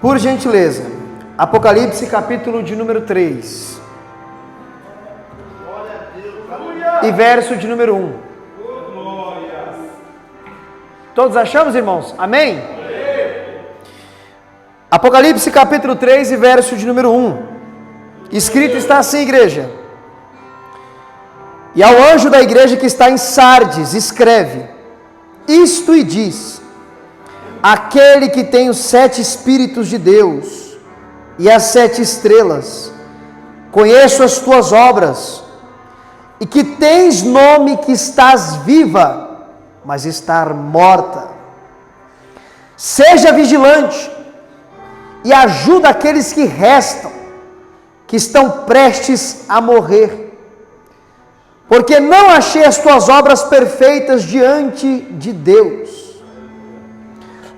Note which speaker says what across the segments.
Speaker 1: Por gentileza, Apocalipse capítulo de número 3. E verso de número 1. Todos achamos, irmãos? Amém? Apocalipse capítulo 3 e verso de número 1. Escrito está assim, igreja. E ao anjo da igreja que está em Sardes, escreve isto e diz: aquele que tem os 7 Espíritos de Deus e as 7 estrelas, conheço as tuas obras, e que tens nome que estás viva, mas estar morta. Seja vigilante e ajuda aqueles que restam, que estão prestes a morrer, porque não achei as tuas obras perfeitas diante de Deus.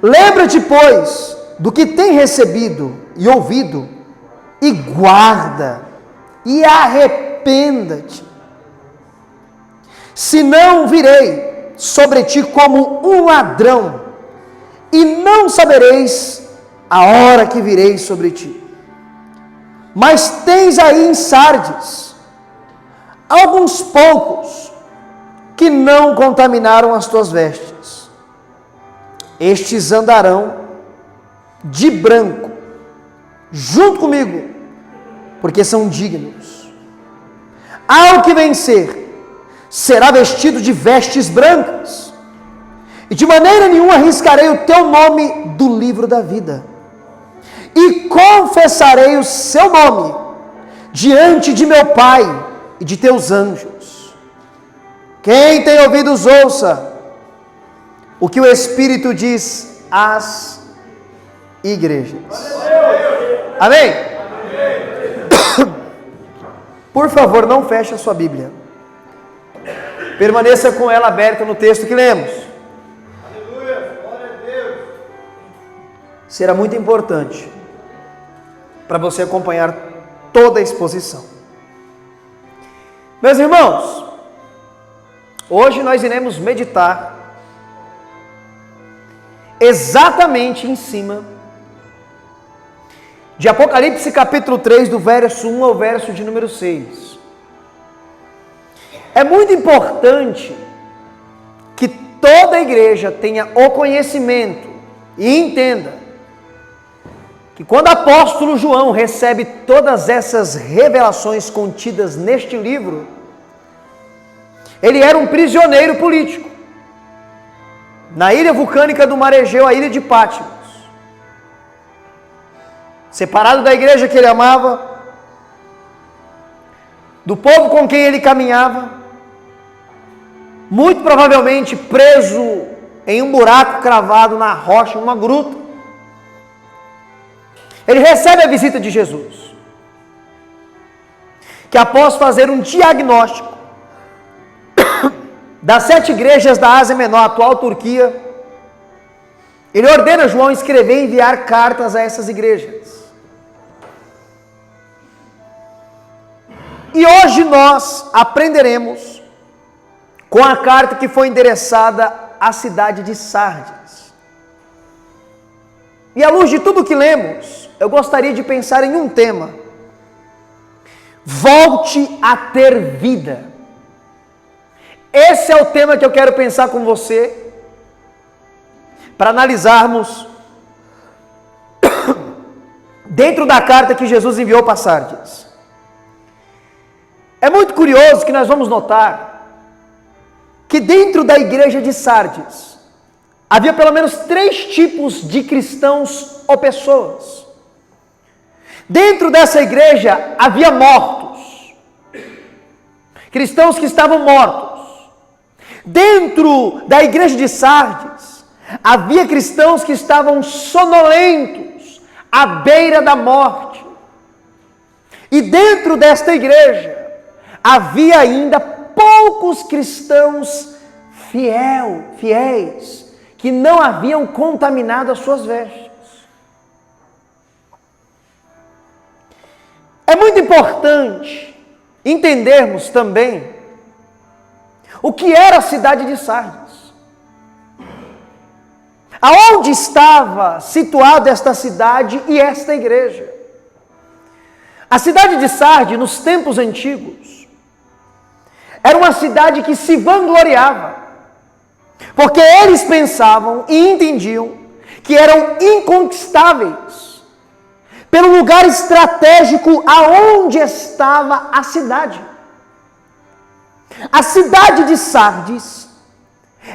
Speaker 1: Lembra-te, pois, do que tem recebido e ouvido, e guarda, e arrependa-te. Senão virei sobre ti como um ladrão, e não sabereis a hora que virei sobre ti. Mas tens aí em Sardes alguns poucos que não contaminaram as tuas vestes. Estes andarão de branco, junto comigo, porque são dignos. Ao que vencer, será vestido de vestes brancas, e de maneira nenhuma arriscarei o teu nome do livro da vida, e confessarei o seu nome diante de meu Pai e de teus anjos. Quem tem ouvidos, ouça o que o Espírito diz às igrejas. Amém? Por favor, não feche a sua Bíblia. Permaneça com ela aberta no texto que lemos. Será muito importante para você acompanhar toda a exposição. Meus irmãos, hoje nós iremos meditar exatamente em cima de Apocalipse capítulo 3, do verso 1 ao verso de número 6. É muito importante que toda a igreja tenha o conhecimento e entenda que quando o apóstolo João recebe todas essas revelações contidas neste livro, ele era um prisioneiro político na ilha vulcânica do mar Egeu, a ilha de Patmos, separado da igreja que ele amava, do povo com quem ele caminhava, muito provavelmente preso em um buraco cravado na rocha, uma gruta. Ele recebe a visita de Jesus, que após fazer um diagnóstico das 7 igrejas da Ásia Menor, atual Turquia, ele ordena João escrever e enviar cartas a essas igrejas. E hoje nós aprenderemos com a carta que foi endereçada à cidade de Sardes. E à luz de tudo que lemos, eu gostaria de pensar em um tema: volte a ter vida. Esse é o tema que eu quero pensar com você, para analisarmos dentro da carta que Jesus enviou para Sardes. É muito curioso que nós vamos notar que dentro da igreja de Sardes havia pelo menos 3 tipos de cristãos ou pessoas. Dentro dessa igreja havia mortos, cristãos que estavam mortos. Dentro da igreja de Sardes havia cristãos que estavam sonolentos, à beira da morte. E dentro desta igreja havia ainda poucos cristãos fiéis, que não haviam contaminado as suas vestes. É muito importante entendermos também o que era a cidade de Sardes. Aonde estava situada esta cidade e esta igreja? A cidade de Sardes, nos tempos antigos, era uma cidade que se vangloriava, porque eles pensavam e entendiam que eram inconquistáveis, pelo lugar estratégico aonde estava a cidade. A cidade de Sardes,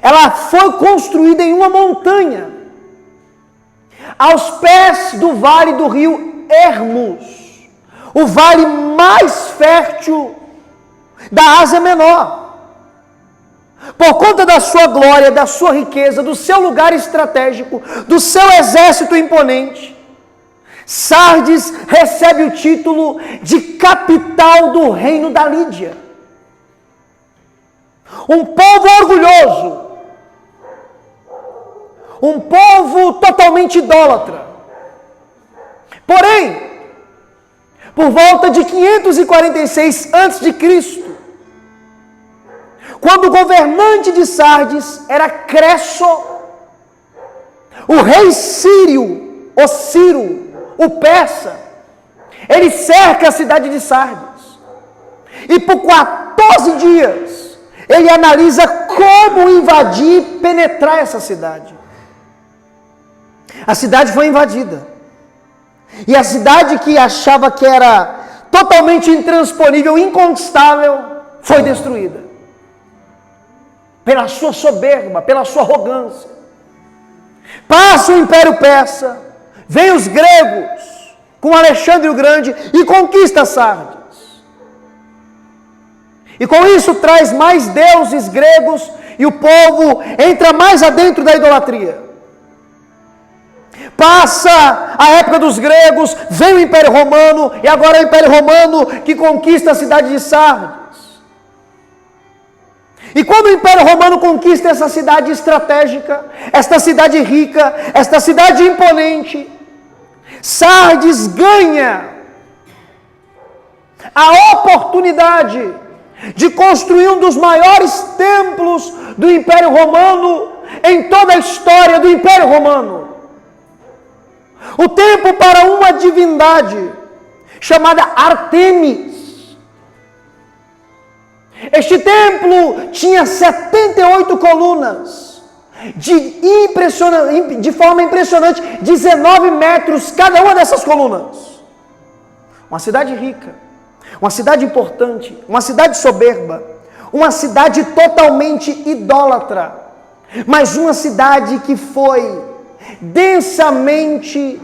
Speaker 1: ela foi construída em uma montanha, aos pés do vale do rio Hermus, o vale mais fértil da Ásia Menor. Por conta da sua glória, da sua riqueza, do seu lugar estratégico, do seu exército imponente, Sardes recebe o título de capital do reino da Lídia. Um povo orgulhoso, um povo totalmente idólatra. Porém, por volta de 546 a.C., quando o governante de Sardes era Cresso, o rei sírio, o Ciro, o persa, ele cerca a cidade de Sardes. E por 14 dias, ele analisa como invadir e penetrar essa cidade. A cidade foi invadida. E a cidade que achava que era totalmente intransponível, inconquistável, foi destruída. Pela sua soberba, pela sua arrogância. Passa o Império Persa, vem os gregos, com Alexandre o Grande, e conquista Sardes. E com isso traz mais deuses gregos, e o povo entra mais adentro da idolatria. Passa a época dos gregos, vem o Império Romano, e agora é o Império Romano que conquista a cidade de Sardes. E quando o Império Romano conquista essa cidade estratégica, esta cidade rica, esta cidade imponente, Sardes ganha a oportunidade de construir um dos maiores templos do Império Romano em toda a história do Império Romano. O templo para uma divindade chamada Artemis. Este templo tinha 78 colunas, de forma impressionante, 19 metros cada uma dessas colunas. Uma cidade rica, uma cidade importante, uma cidade soberba, uma cidade totalmente idólatra, mas uma cidade que foi densamente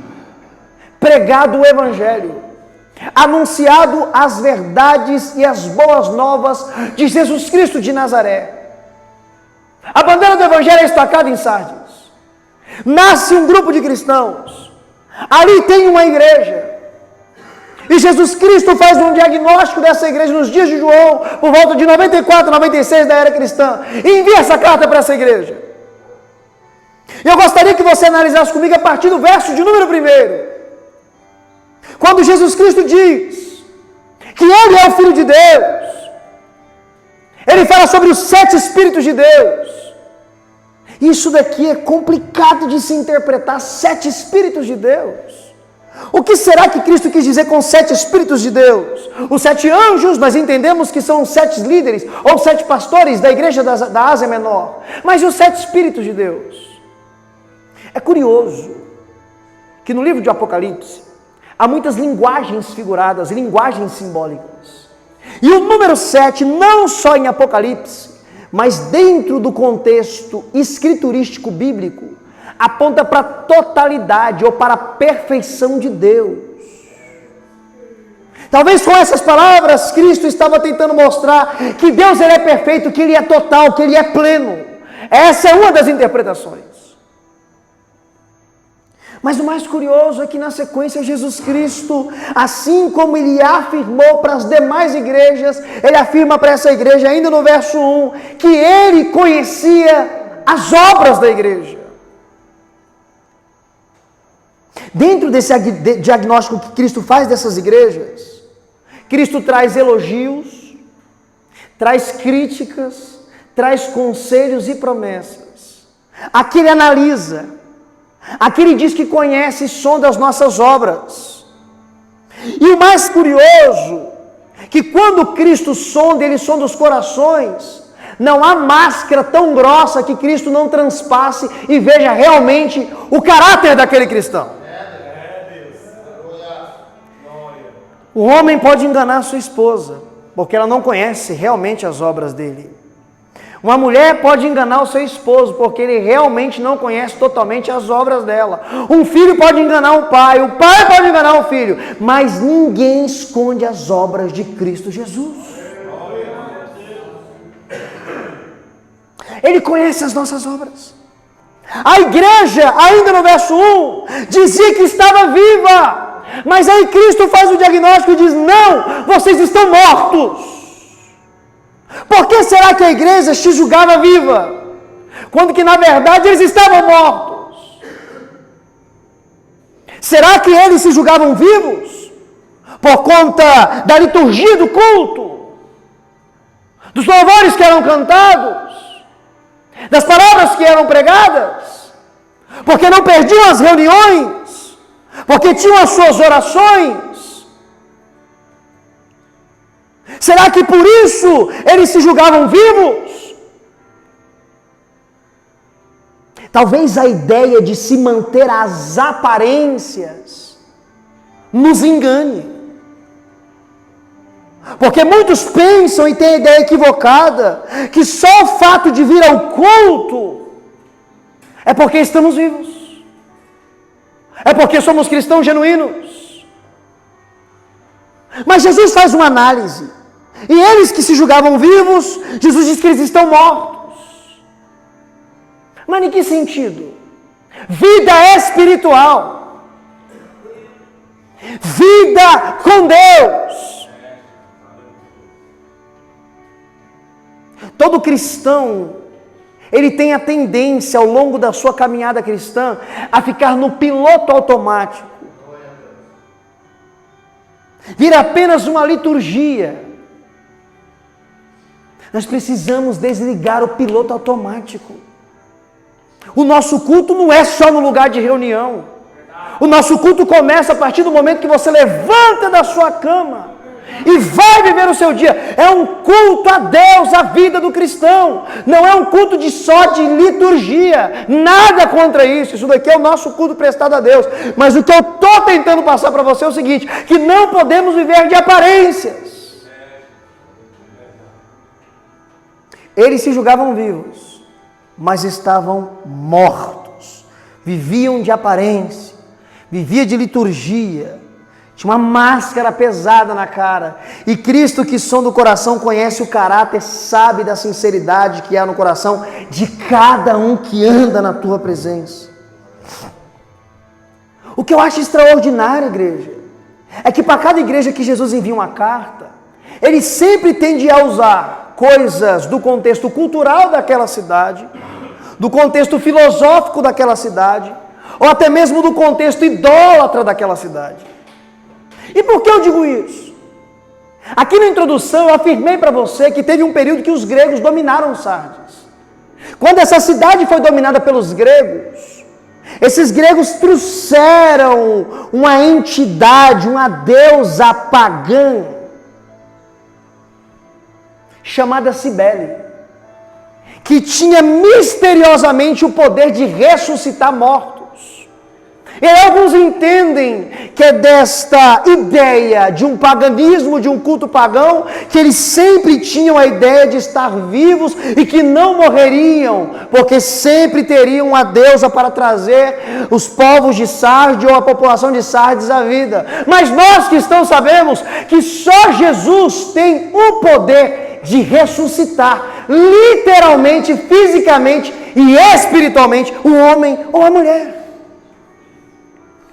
Speaker 1: pregado o Evangelho, anunciado as verdades e as boas novas de Jesus Cristo de Nazaré. A bandeira do Evangelho é estacada em Sardes. Nasce um grupo de cristãos. Ali tem uma igreja. E Jesus Cristo faz um diagnóstico dessa igreja nos dias de João, por volta de 94, 96 da era cristã. E envia essa carta para essa igreja. E eu gostaria que você analisasse comigo a partir do verso de número 1. Quando Jesus Cristo diz que Ele é o Filho de Deus, Ele fala sobre os 7 Espíritos de Deus. Isso daqui é complicado de se interpretar, 7 Espíritos de Deus. O que será que Cristo quis dizer com 7 Espíritos de Deus? Os 7 anjos, nós entendemos que são os 7 líderes, ou 7 pastores da igreja da Ásia Menor. Mas e os 7 Espíritos de Deus? É curioso que no livro de Apocalipse, há muitas linguagens figuradas, linguagens simbólicas. E o número 7, não só em Apocalipse, mas dentro do contexto escriturístico bíblico, aponta para a totalidade ou para a perfeição de Deus. Talvez com essas palavras, Cristo estava tentando mostrar que Deus ele é perfeito, que Ele é total, que Ele é pleno. Essa é uma das interpretações. Mas o mais curioso é que na sequência Jesus Cristo, assim como Ele afirmou para as demais igrejas, Ele afirma para essa igreja ainda no verso 1, que Ele conhecia as obras da igreja. Dentro desse diagnóstico que Cristo faz dessas igrejas, Cristo traz elogios, traz críticas, traz conselhos e promessas. Aqui Ele analisa Aqui ele diz que conhece e sonda as nossas obras. E o mais curioso, que quando Cristo sonda, ele sonda os corações. Não há máscara tão grossa que Cristo não transpasse e veja realmente o caráter daquele cristão. O homem pode enganar sua esposa, porque ela não conhece realmente as obras dele. Uma mulher pode enganar o seu esposo, porque ele realmente não conhece totalmente as obras dela. Um filho pode enganar o pai pode enganar o filho, mas ninguém esconde as obras de Cristo Jesus. Ele conhece as nossas obras. A igreja, ainda no verso 1, dizia que estava viva. Mas aí Cristo faz o diagnóstico e diz: não, vocês estão mortos. Por que será que a igreja se julgava viva, quando que na verdade eles estavam mortos? Será que eles se julgavam vivos por conta da liturgia do culto, dos louvores que eram cantados, das palavras que eram pregadas, porque não perdiam as reuniões, porque tinham as suas orações? Será que por isso eles se julgavam vivos? Talvez a ideia de se manter às aparências nos engane. Porque muitos pensam e têm a ideia equivocada que só o fato de vir ao culto é porque estamos vivos. É porque somos cristãos genuínos. Mas Jesus faz uma análise. E eles que se julgavam vivos, Jesus diz que eles estão mortos. Mas em que sentido? Vida espiritual. Vida com Deus. Todo cristão, ele tem a tendência ao longo da sua caminhada cristã a ficar no piloto automático. Vira apenas uma liturgia. Nós precisamos desligar o piloto automático. O nosso culto não é só no lugar de reunião. O nosso culto começa a partir do momento que você levanta da sua cama e vai viver o seu dia. É um culto a Deus, a vida do cristão. Não é um culto só de liturgia. Nada contra isso. Isso daqui é o nosso culto prestado a Deus. Mas o que eu estou tentando passar para você é o seguinte: que não podemos viver de aparências. Eles se julgavam vivos, mas estavam mortos. Viviam de aparência, viviam de liturgia. Tinha uma máscara pesada na cara. E Cristo, que sonda o coração, conhece o caráter, sabe da sinceridade que há no coração de cada um que anda na tua presença. O que eu acho extraordinário, igreja, é que para cada igreja que Jesus envia uma carta, ele sempre tende a usar coisas do contexto cultural daquela cidade, do contexto filosófico daquela cidade, ou até mesmo do contexto idólatra daquela cidade. E por que eu digo isso? Aqui na introdução eu afirmei para você que teve um período que os gregos dominaram Sardes. Quando essa cidade foi dominada pelos gregos, esses gregos trouxeram uma entidade, uma deusa pagã, chamada Cibele, que tinha misteriosamente o poder de ressuscitar mortos. E alguns entendem que é desta ideia de um paganismo, de um culto pagão, que eles sempre tinham a ideia de estar vivos e que não morreriam, porque sempre teriam uma deusa para trazer os povos de Sardes ou a população de Sardes à vida. Mas nós cristãos sabemos que só Jesus tem o poder de ressuscitar, literalmente, fisicamente e espiritualmente, o homem ou a mulher.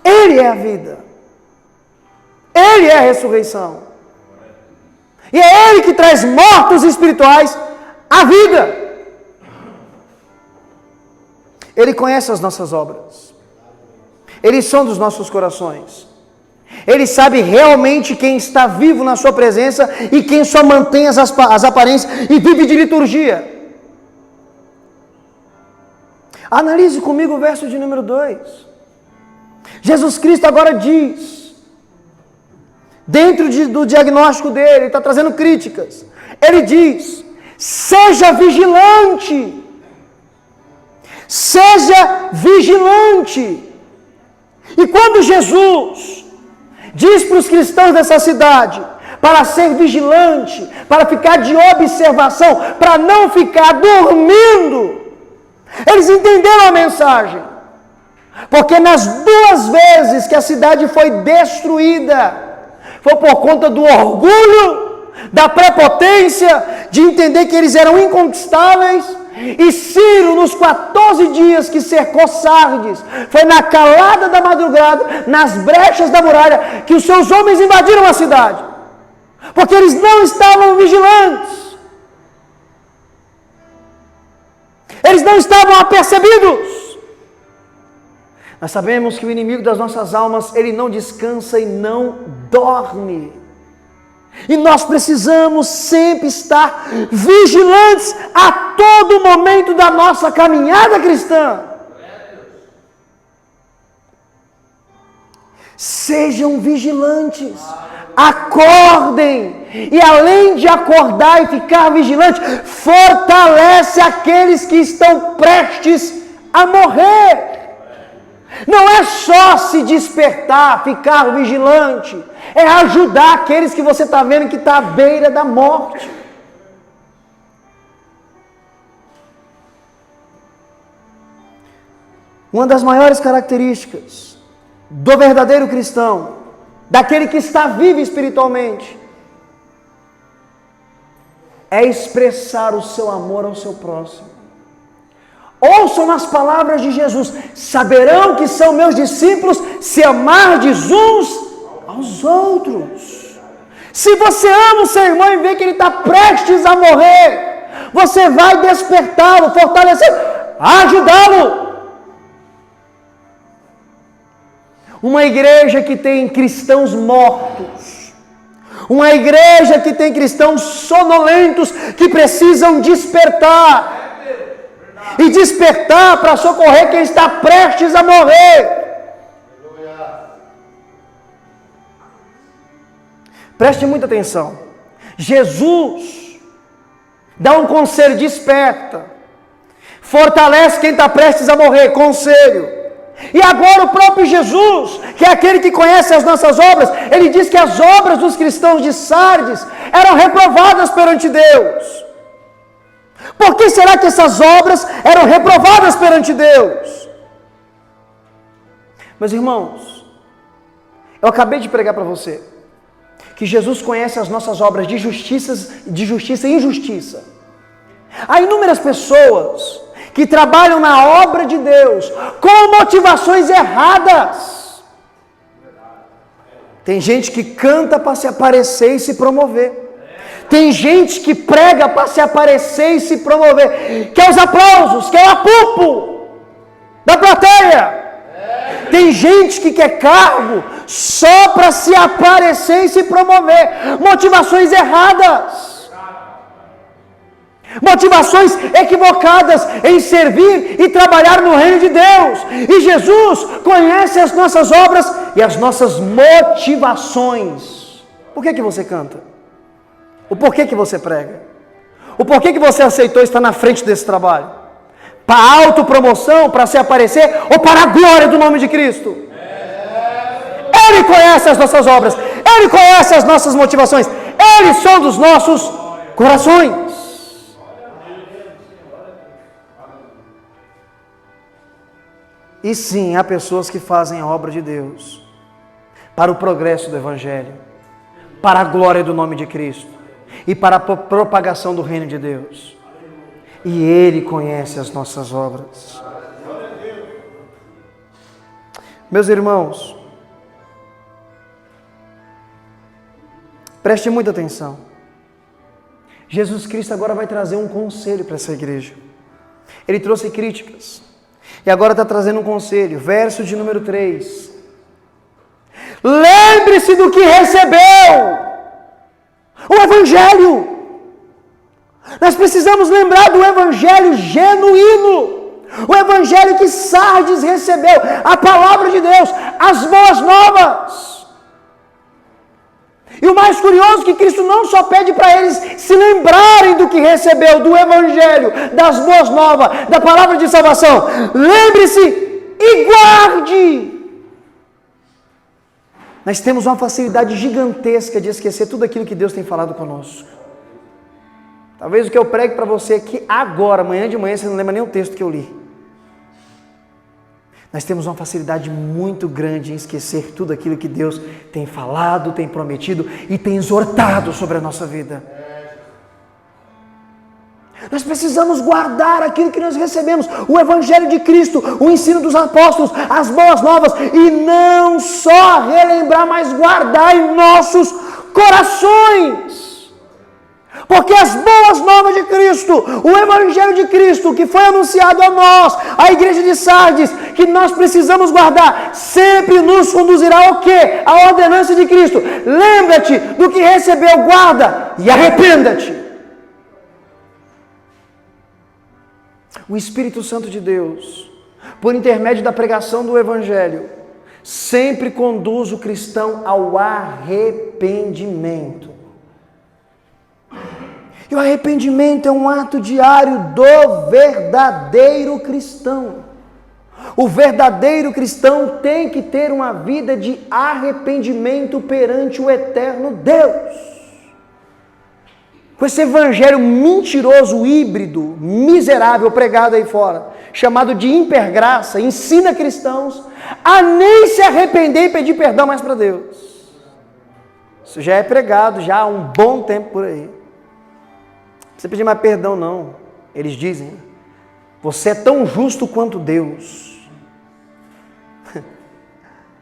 Speaker 1: Ele é a vida. Ele é a ressurreição. E é Ele que traz mortos espirituais à vida. Ele conhece as nossas obras. Ele sonda os nossos corações. Ele sabe realmente quem está vivo na sua presença e quem só mantém as aparências e vive de liturgia. Analise comigo o verso de número 2. Jesus Cristo agora diz, dentro do diagnóstico dele, ele está trazendo críticas. Ele diz: seja vigilante. Seja vigilante. E quando Jesus diz para os cristãos dessa cidade para ser vigilante, para ficar de observação, para não ficar dormindo, eles entenderam a mensagem. Porque nas 2 vezes que a cidade foi destruída, foi por conta do orgulho, da prepotência, de entender que eles eram inconquistáveis. E Ciro, nos 14 dias que cercou Sardes, foi na calada da madrugada, nas brechas da muralha, que os seus homens invadiram a cidade, porque eles não estavam vigilantes, eles não estavam apercebidos. Nós sabemos que o inimigo das nossas almas, ele não descansa e não dorme. E nós precisamos sempre estar vigilantes a todo momento da nossa caminhada cristã. Sejam vigilantes, acordem, e além de acordar e ficar vigilante, fortalece aqueles que estão prestes a morrer. Não é só se despertar, ficar vigilante, é ajudar aqueles que você está vendo que está à beira da morte. Uma das maiores características do verdadeiro cristão, daquele que está vivo espiritualmente, é expressar o seu amor ao seu próximo. Ouçam as palavras de Jesus: saberão que são meus discípulos se amardes uns aos outros. Se você ama o seu irmão e vê que ele está prestes a morrer, você vai despertá-lo, fortalecê-lo, ajudá-lo. Uma igreja que tem cristãos mortos, uma igreja que tem cristãos sonolentos que precisam despertar, e despertar para socorrer quem está prestes a morrer. Preste muita atenção. Jesus dá um conselho: desperta, fortalece quem está prestes a morrer, conselho. E agora o próprio Jesus, que é aquele que conhece as nossas obras, ele diz que as obras dos cristãos de Sardes eram reprovadas perante Deus. Por que será que essas obras eram reprovadas perante Deus? Meus irmãos, eu acabei de pregar para você que Jesus conhece as nossas obras de justiça e injustiça. Há inúmeras pessoas que trabalham na obra de Deus com motivações erradas. Tem gente que canta para se aparecer e se promover. Tem gente que prega para se aparecer e se promover, quer os aplausos, quer o apuplo da plateia. Tem gente que quer cargo só para se aparecer e se promover. Motivações erradas, motivações equivocadas em servir e trabalhar no reino de Deus. E Jesus conhece as nossas obras e as nossas motivações. Por que você canta? O porquê que você prega? O porquê que você aceitou estar na frente desse trabalho? Para autopromoção, para se aparecer, ou para a glória do nome de Cristo? Ele conhece as nossas obras, Ele conhece as nossas motivações, Ele sonda os nossos corações. E sim, há pessoas que fazem a obra de Deus para o progresso do Evangelho, para a glória do nome de Cristo e para a propagação do reino de Deus. E Ele conhece as nossas obras. Meus irmãos, preste muita atenção. Jesus Cristo agora vai trazer um conselho para essa igreja. Ele trouxe críticas e agora está trazendo um conselho. Verso de número 3. Lembre-se do que recebeu. O Evangelho. Nós precisamos lembrar do Evangelho genuíno. O evangelho que Sardes recebeu, a palavra de Deus, as boas novas. E o mais curioso é que Cristo não só pede para eles se lembrarem do que recebeu, do evangelho, das boas novas, da palavra de salvação. Lembre-se e guarde. Nós temos uma facilidade gigantesca de esquecer tudo aquilo que Deus tem falado conosco. Talvez o que eu pregue para você aqui agora, amanhã de manhã, você não lembra nem o texto que eu li. Nós temos uma facilidade muito grande em esquecer tudo aquilo que Deus tem falado, tem prometido e tem exortado sobre a nossa vida. Nós precisamos guardar aquilo que nós recebemos, o Evangelho de Cristo, o ensino dos apóstolos, as boas novas, e não só relembrar, mas guardar em nossos corações. Porque as boas novas de Cristo, o Evangelho de Cristo, que foi anunciado a nós, a igreja de Sardes, que nós precisamos guardar, sempre nos conduzirá ao quê? A ordenança de Cristo. Lembra-te do que recebeu, guarda e arrependa-te. O Espírito Santo de Deus, por intermédio da pregação do Evangelho, sempre conduz o cristão ao arrependimento. E o arrependimento é um ato diário do verdadeiro cristão. O verdadeiro cristão tem que ter uma vida de arrependimento perante o eterno Deus. Com esse evangelho mentiroso, híbrido, miserável, pregado aí fora, chamado de hipergraça, ensina cristãos a nem se arrepender e pedir perdão mais para Deus. Isso já é pregado já há um bom tempo por aí. Não precisa pedir mais perdão não. Eles dizem, você é tão justo quanto Deus.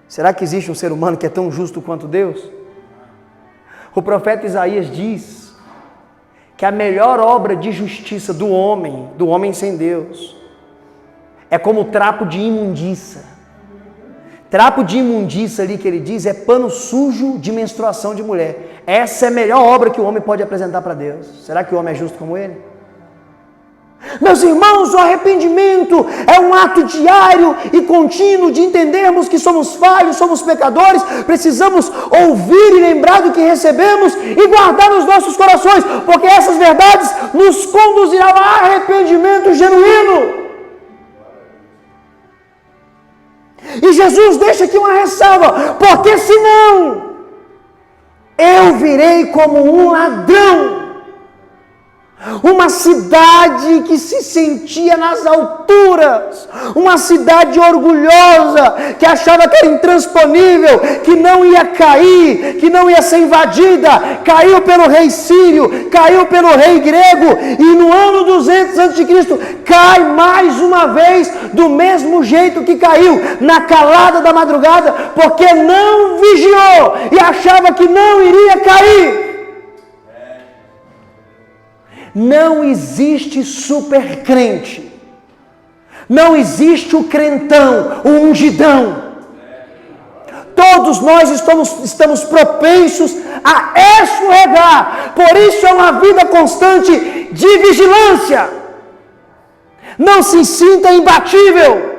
Speaker 1: Será que existe um ser humano que é tão justo quanto Deus? O profeta Isaías diz que a melhor obra de justiça do homem sem Deus, é como trapo de imundícia. Trapo de imundícia ali que ele diz é pano sujo de menstruação de mulher. Essa é a melhor obra que o homem pode apresentar para Deus. Será que o homem é justo como ele? Meus irmãos, o arrependimento é um ato diário e contínuo de entendermos que somos falhos, somos pecadores, precisamos ouvir e lembrar do que recebemos e guardar nos nossos corações, porque essas verdades nos conduzirão ao arrependimento genuíno. E Jesus deixa aqui uma ressalva, porque senão eu virei como um ladrão. Uma cidade que se sentia nas alturas, uma cidade orgulhosa, que achava que era intransponível, que não ia cair, que não ia ser invadida, caiu pelo rei sírio, caiu pelo rei grego, e no ano 200 a.C. cai mais uma vez do mesmo jeito que caiu, na calada da madrugada, porque não vigiou e achava que não iria cair. Não existe super crente, não existe o crentão, o ungidão. Todos nós estamos propensos a escorregar, por isso é uma vida constante de vigilância. Não se sinta imbatível.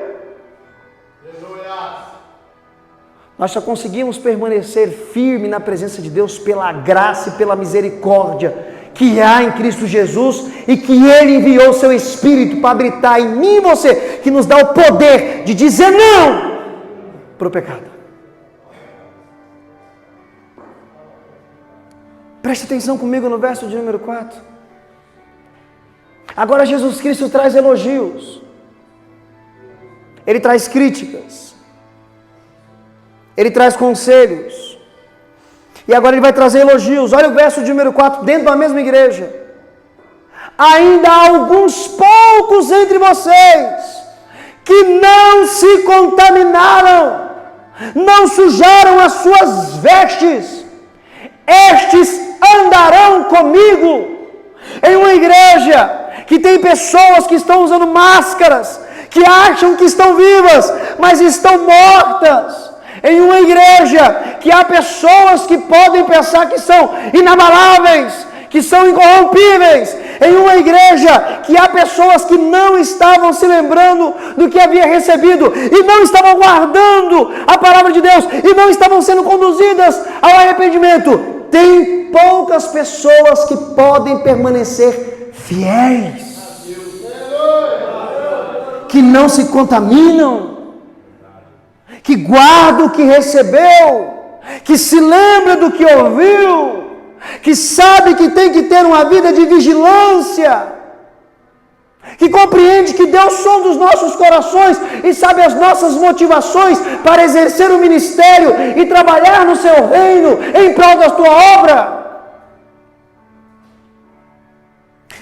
Speaker 1: Nós só conseguimos permanecer firme na presença de Deus pela graça e pela misericórdia que há em Cristo Jesus e que Ele enviou o seu Espírito para habitar em mim e você, que nos dá o poder de dizer não para o pecado. Preste atenção comigo no verso de número 4. Agora Jesus Cristo traz elogios, Ele traz críticas, Ele traz conselhos, e agora Ele vai trazer elogios. Olha o verso de número 4, dentro da mesma igreja. Ainda há alguns poucos entre vocês que não se contaminaram, não sujaram as suas vestes. Estes andarão comigo. Em uma igreja que tem pessoas que estão usando máscaras, que acham que estão vivas, mas estão mortas. Em uma igreja que há pessoas que podem pensar que são inabaláveis, que são incorrompíveis, em uma igreja que há pessoas que não estavam se lembrando do que havia recebido, e não estavam guardando a palavra de Deus, e não estavam sendo conduzidas ao arrependimento. Tem poucas pessoas que podem permanecer fiéis, que não se contaminam, que guardam o que recebeu, que se lembra do que ouviu, que sabe que tem que ter uma vida de vigilância, que compreende que Deus sonda os nossos corações e sabe as nossas motivações para exercer o ministério e trabalhar no seu reino em prol da sua obra.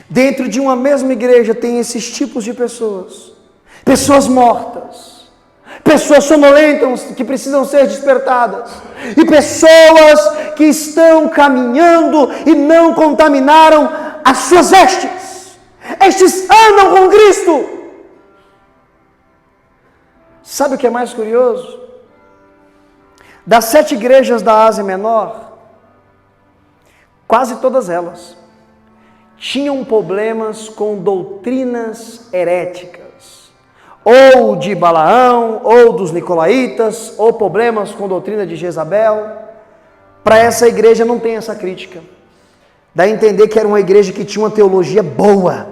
Speaker 1: Dentro de uma mesma igreja tem esses tipos de pessoas: pessoas mortas, pessoas sonolentas que precisam ser despertadas, e pessoas que estão caminhando e não contaminaram as suas vestes. Estes andam com Cristo. Sabe o que é mais curioso? Das 7 igrejas da Ásia Menor, quase todas elas tinham problemas com doutrinas heréticas, ou de Balaão, ou dos Nicolaítas, ou problemas com doutrina de Jezabel. Para essa igreja não tem essa crítica. Dá a entender que era uma igreja que tinha uma teologia boa,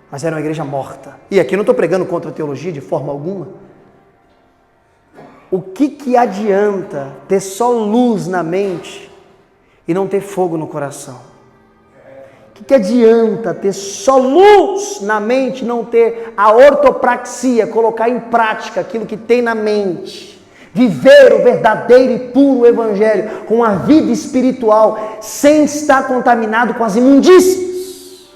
Speaker 1: mas era uma igreja morta. E aqui não estou pregando contra a teologia de forma alguma. O que adianta ter só luz na mente e não ter fogo no coração? O que adianta ter só luz na mente e não ter a ortopraxia, colocar em prática aquilo que tem na mente? Viver o verdadeiro e puro evangelho com a vida espiritual, sem estar contaminado com as imundícias.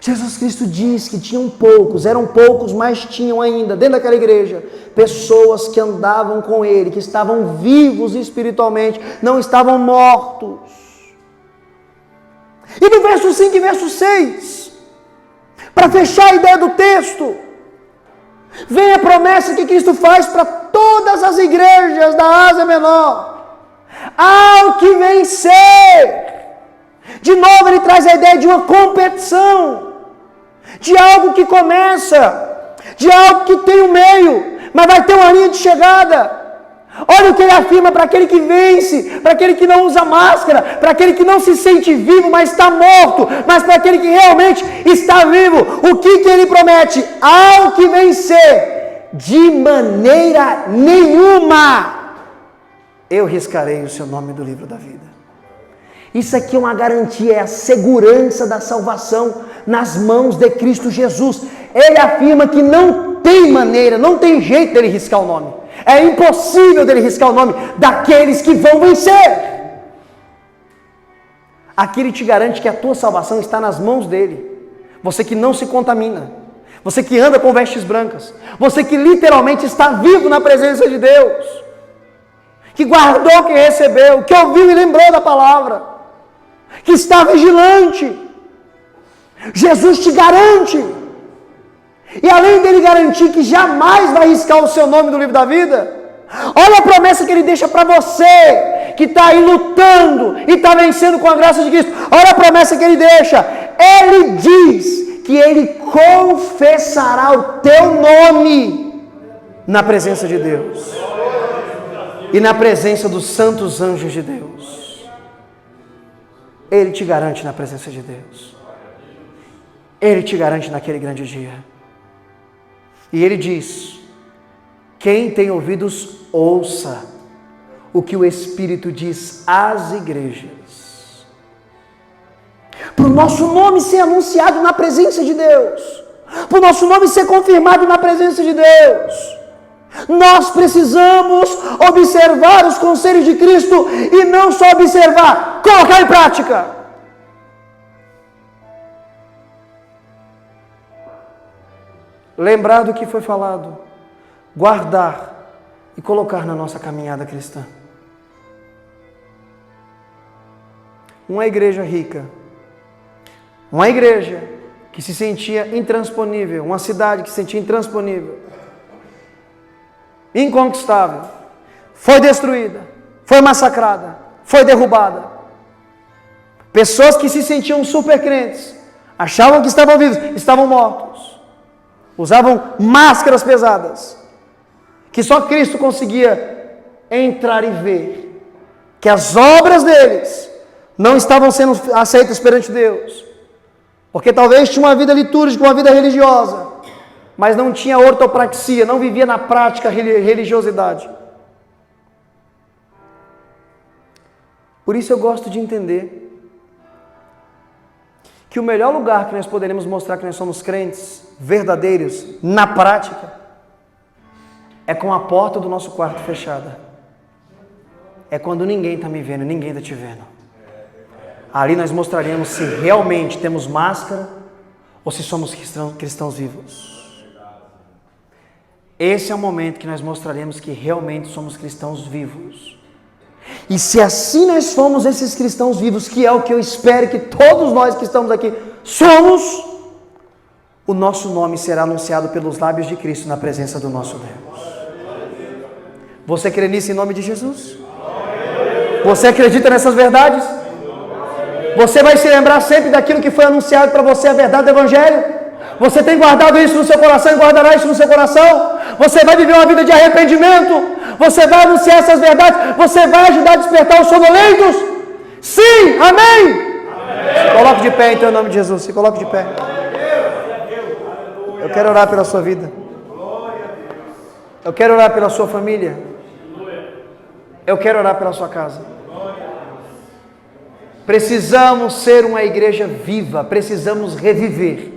Speaker 1: Jesus Cristo diz que tinham poucos, eram poucos, mas tinham ainda, dentro daquela igreja, pessoas que andavam com Ele, que estavam vivos espiritualmente, não estavam mortos. E no verso 5 e verso 6, para fechar a ideia do texto, vem a promessa que Cristo faz para todas as igrejas da Ásia Menor: ao que vencer. De novo ele traz a ideia de uma competição, de algo que começa, de algo que tem um meio, mas vai ter uma linha de chegada. Olha o que ele afirma para aquele que vence, para aquele que não usa máscara, para aquele que não se sente vivo, mas está morto, mas para aquele que realmente está vivo. O que ele promete? Ao que vencer, de maneira nenhuma eu riscarei o seu nome do livro da vida. Isso aqui é uma garantia, é a segurança da salvação nas mãos de Cristo Jesus. Ele afirma que não tem maneira, não tem jeito dele riscar o nome. É impossível dele riscar o nome daqueles que vão vencer. Aqui ele te garante que a tua salvação está nas mãos dele. Você que não se contamina, você que anda com vestes brancas, você que literalmente está vivo na presença de Deus, que guardou o que recebeu, que ouviu e lembrou da palavra, que está vigilante. Jesus te garante. E além dele garantir que jamais vai riscar o seu nome do livro da vida, olha a promessa que ele deixa para você, que está aí lutando e está vencendo com a graça de Cristo. Olha a promessa que ele deixa. Ele diz que ele confessará o teu nome na presença de Deus e na presença dos santos anjos de Deus. Ele te garante na presença de Deus. Ele te garante naquele grande dia. E ele diz: quem tem ouvidos, ouça o que o Espírito diz às igrejas. Para o nosso nome ser anunciado na presença de Deus, para o nosso nome ser confirmado na presença de Deus, nós precisamos observar os conselhos de Cristo, e não só observar, colocar em prática. Lembrar do que foi falado, guardar e colocar na nossa caminhada cristã. Uma igreja rica, uma igreja que se sentia intransponível, uma cidade que se sentia intransponível, inconquistável, foi destruída, foi massacrada, foi derrubada. Pessoas que se sentiam super crentes, achavam que estavam vivos, estavam mortos. Usavam máscaras pesadas, que só Cristo conseguia entrar e ver que as obras deles não estavam sendo aceitas perante Deus, porque talvez tinha uma vida litúrgica, uma vida religiosa, mas não tinha ortopraxia, não vivia na prática religiosidade. Por isso eu gosto de entender que o melhor lugar que nós poderemos mostrar que nós somos crentes verdadeiros, na prática, é com a porta do nosso quarto fechada. É quando ninguém está me vendo, ninguém está te vendo. Ali nós mostraremos se realmente temos máscara ou se somos cristãos vivos. Esse é o momento que nós mostraremos que realmente somos cristãos vivos. E se assim nós formos esses cristãos vivos, que é o que eu espero que todos nós que estamos aqui somos, o nosso nome será anunciado pelos lábios de Cristo na presença do nosso Deus. Você crê nisso em nome de Jesus? Você acredita nessas verdades? Você vai se lembrar sempre daquilo que foi anunciado para você, a verdade do Evangelho? Você tem guardado isso no seu coração e guardará isso no seu coração? Você vai viver uma vida de arrependimento? Você vai anunciar essas verdades? Você vai ajudar a despertar os sonolentos? Sim, amém? Se coloque de pé em teu nome de Jesus, se coloque de pé. Eu quero orar pela sua vida. Eu quero orar pela sua família. Eu quero orar pela sua casa. Precisamos ser uma igreja viva, precisamos reviver.